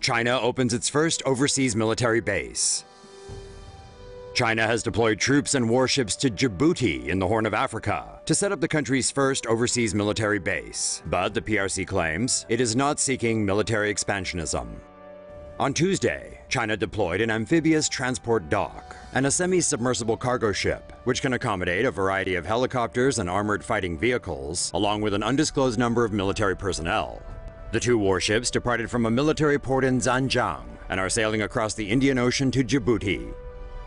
China opens its first overseas military base. China has deployed troops and warships to Djibouti in the Horn of Africa to set up the country's first overseas military base. But the PRC claims it is not seeking military expansionism. On Tuesday, China deployed an amphibious transport dock and a semi-submersible cargo ship, which can accommodate a variety of helicopters and armored fighting vehicles, along with an undisclosed number of military personnel. The two warships departed from a military port in Zhanjiang and are sailing across the Indian Ocean to Djibouti.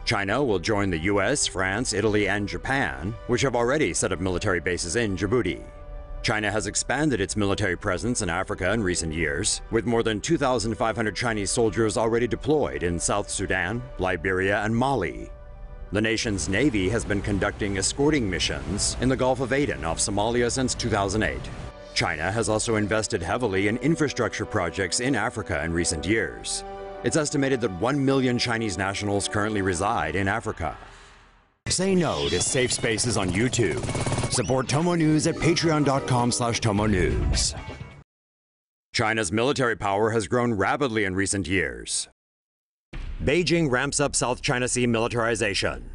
China will join the US, France, Italy, and Japan, which have already set up military bases in Djibouti. China has expanded its military presence in Africa in recent years, with more than 2,500 Chinese soldiers already deployed in South Sudan, Liberia, and Mali. The nation's navy has been conducting escorting missions in the Gulf of Aden off Somalia since 2008. China has also invested heavily in infrastructure projects in Africa in recent years. It's estimated that 1 million Chinese nationals currently reside in Africa. Say no to safe spaces on YouTube. Support TomoNews at patreon.com/TomoNews. China's military power has grown rapidly in recent years. Beijing ramps up South China Sea militarization.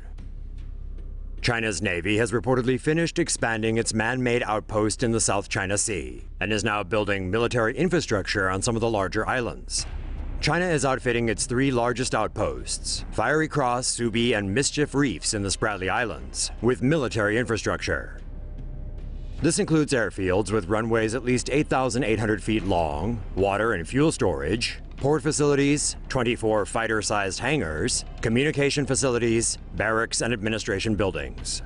China's Navy has reportedly finished expanding its man-made outpost in the South China Sea and is now building military infrastructure on some of the larger islands. China is outfitting its three largest outposts, Fiery Cross, Subi, and Mischief Reefs in the Spratly Islands, with military infrastructure. This includes airfields with runways at least 8,800 feet long, water and fuel storage, port facilities, 24 fighter-sized hangars, communication facilities, barracks, and administration buildings.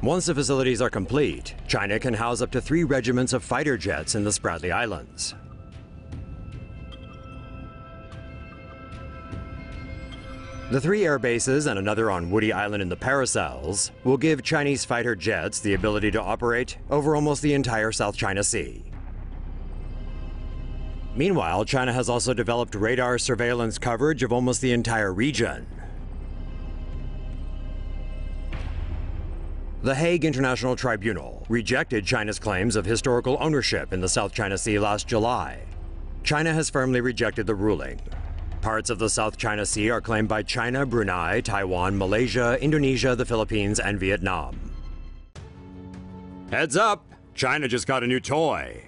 Once the facilities are complete, China can house up to 3 regiments of fighter jets in the Spratly Islands. The 3 air bases and another on Woody Island in the Paracels will give Chinese fighter jets the ability to operate over almost the entire South China Sea. Meanwhile, China has also developed radar surveillance coverage of almost the entire region. The Hague International Tribunal rejected China's claims of historical ownership in the South China Sea last July. China has firmly rejected the ruling. Parts of the South China Sea are claimed by China, Brunei, Taiwan, Malaysia, Indonesia, the Philippines, and Vietnam. Heads up! China just got a new toy.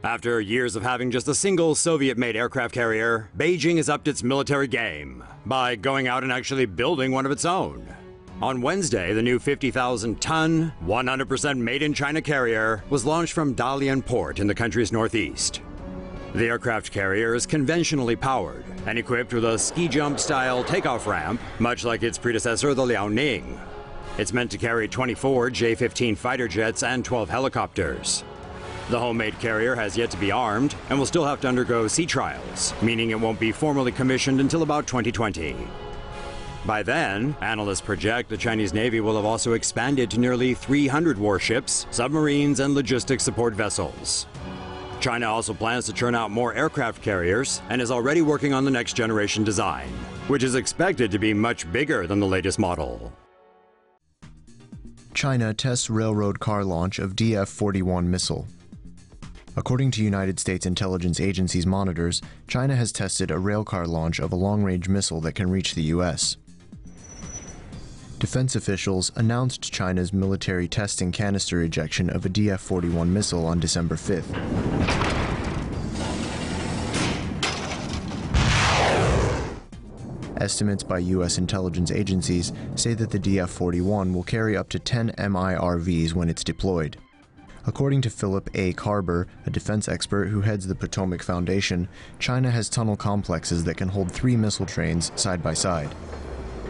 After years of having just a single Soviet-made aircraft carrier, Beijing has upped its military game by going out and actually building one of its own. On Wednesday, the new 50,000-ton, 100% made-in-China carrier was launched from Dalian Port in the country's northeast. The aircraft carrier is conventionally powered and equipped with a ski jump-style takeoff ramp, much like its predecessor, the Liaoning. It's meant to carry 24 J-15 fighter jets and 12 helicopters. The homemade carrier has yet to be armed and will still have to undergo sea trials, meaning it won't be formally commissioned until about 2020. By then, analysts project the Chinese Navy will have also expanded to nearly 300 warships, submarines, and logistics support vessels. China also plans to churn out more aircraft carriers and is already working on the next generation design, which is expected to be much bigger than the latest model. China tests railroad car launch of DF-41 missile. According to United States intelligence agencies' monitors, China has tested a railcar launch of a long-range missile that can reach the U.S. Defense officials announced China's military testing canister ejection of a DF-41 missile on December 5th. Estimates by U.S. intelligence agencies say that the DF-41 will carry up to 10 MIRVs when it's deployed. According to Philip A. Carber, a defense expert who heads the Potomac Foundation, China has tunnel complexes that can hold 3 missile trains side by side.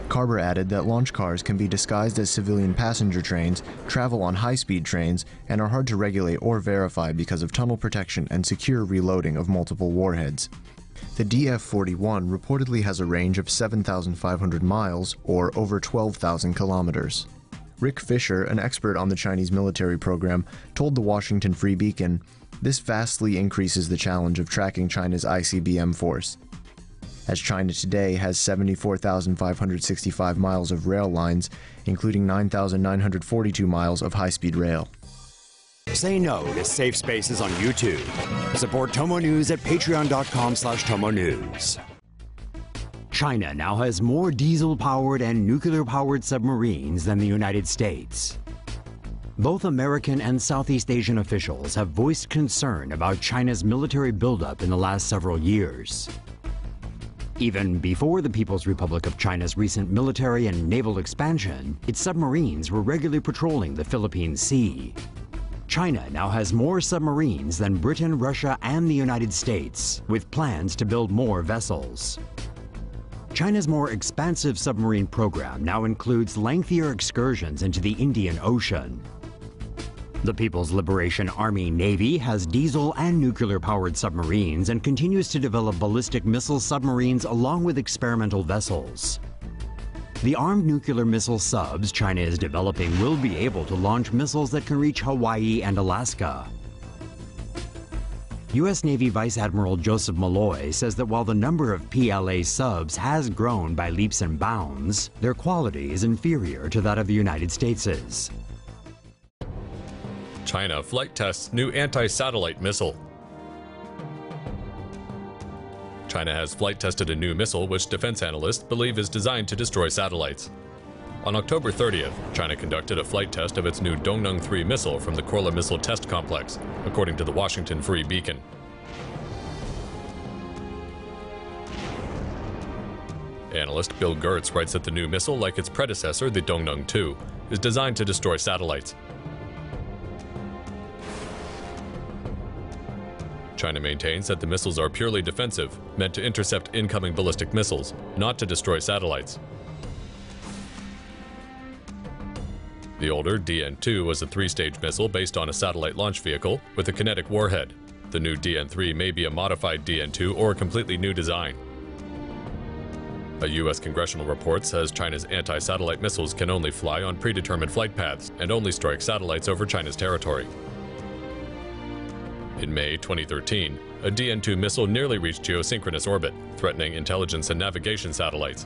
Carber added that launch cars can be disguised as civilian passenger trains, travel on high-speed trains, and are hard to regulate or verify because of tunnel protection and secure reloading of multiple warheads. The DF-41 reportedly has a range of 7,500 miles, or over 12,000 kilometers. Rick Fisher, an expert on the Chinese military program, told the Washington Free Beacon, "This vastly increases the challenge of tracking China's ICBM force. As China today has 74,565 miles of rail lines, including 9,942 miles of high-speed rail." Say no to safe spaces on YouTube. Support TomoNews at patreon.com/TomoNews. China now has more diesel-powered and nuclear-powered submarines than the United States. Both American and Southeast Asian officials have voiced concern about China's military buildup in the last several years. Even before the People's Republic of China's recent military and naval expansion, its submarines were regularly patrolling the Philippine Sea. China now has more submarines than Britain, Russia, and the United States, with plans to build more vessels. China's more expansive submarine program now includes lengthier excursions into the Indian Ocean. The People's Liberation Army Navy has diesel and nuclear-powered submarines and continues to develop ballistic missile submarines along with experimental vessels. The armed nuclear missile subs China is developing will be able to launch missiles that can reach Hawaii and Alaska. U.S. Navy Vice Admiral Joseph Malloy says that while the number of PLA subs has grown by leaps and bounds, their quality is inferior to that of the United States'. China flight tests new anti-satellite missile. China has flight tested a new missile which defense analysts believe is designed to destroy satellites. On October 30th, China conducted a flight test of its new Dongdong 3 missile from the Korla Missile Test Complex, according to the Washington Free Beacon. Analyst Bill Gertz writes that the new missile, like its predecessor, the Dongdong 2, is designed to destroy satellites. China maintains that the missiles are purely defensive, meant to intercept incoming ballistic missiles, not to destroy satellites. The older DN-2 was a 3-stage missile based on a satellite launch vehicle with a kinetic warhead. The new DN-3 may be a modified DN-2 or a completely new design. A U.S. congressional report says China's anti-satellite missiles can only fly on predetermined flight paths and only strike satellites over China's territory. In May 2013, a DN-2 missile nearly reached geosynchronous orbit, threatening intelligence and navigation satellites.